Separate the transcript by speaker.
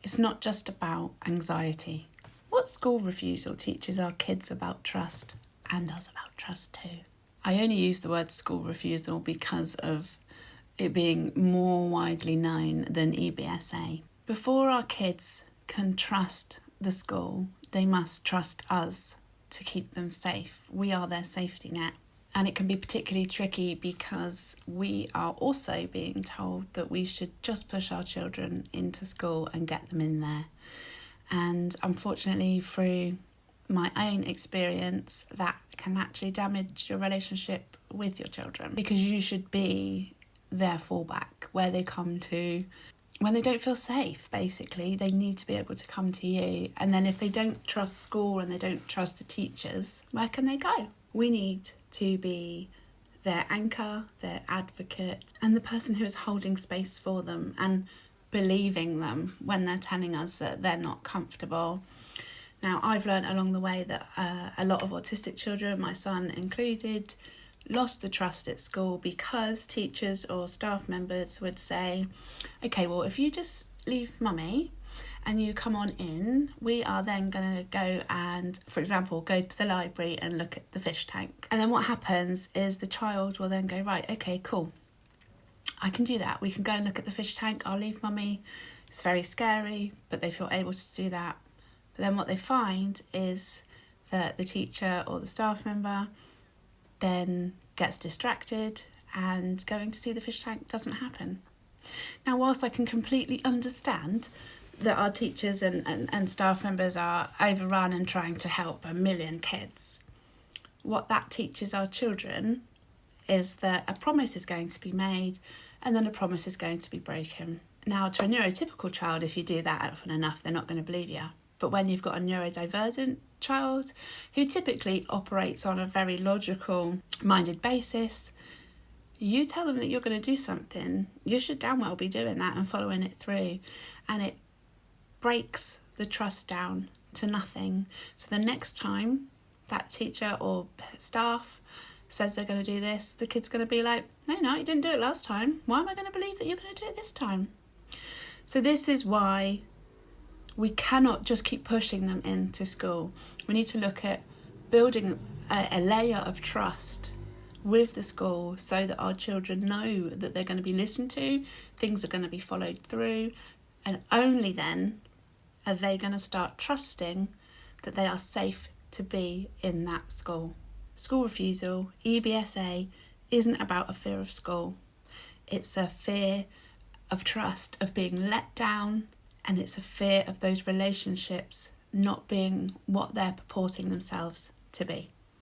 Speaker 1: It's not just about anxiety. What school refusal teaches our kids about trust, and us about trust too? I only use the word school refusal because of it being more widely known than EBSA. Before our kids can trust the school, they must trust us to keep them safe. We are their safety net. And it can be particularly tricky because we are also being told that we should just push our children into school and get them in there. And unfortunately, through my own experience, that can actually damage your relationship with your children, because you should be their fallback, where they come to when they don't feel safe. Basically, they need to be able to come to you. And then if they don't trust school and they don't trust the teachers, where can they go? We need to be their anchor, their advocate, and the person who is holding space for them and believing them when they're telling us that they're not comfortable. Now, I've learned along the way that a lot of autistic children, my son included, lost the trust at school because teachers or staff members would say, okay, well, if you just leave mummy and you come on in, we are then going to go and, for example, go to the library and look at the fish tank. And then what happens is the child will then go, right, okay, cool, I can do that. We can go and look at the fish tank. I'll leave mummy. It's very scary, but they feel able to do that. But then what they find is that the teacher or the staff member then gets distracted and going to see the fish tank doesn't happen. Now, whilst I can completely understand that our teachers and staff members are overrun and trying to help a million kids, what that teaches our children is that a promise is going to be made and then a promise is going to be broken. Now, to a neurotypical child, if you do that often enough, they're not going to believe you. But when you've got a neurodivergent child who typically operates on a very logical minded basis, you tell them that you're going to do something, you should damn well be doing that and following it through. And it breaks the trust down to nothing. So the next time that teacher or staff says they're going to do this, the kid's going to be like, no, you didn't do it last time. Why am I going to believe that you're going to do it this time? So this is why we cannot just keep pushing them into school. We need to look at building a layer of trust with the school so that our children know that they're going to be listened to, things are going to be followed through, and only then are they going to start trusting that they are safe to be in that school. School refusal, EBSA, isn't about a fear of school. It's a fear of trust, of being let down, and it's a fear of those relationships not being what they're purporting themselves to be.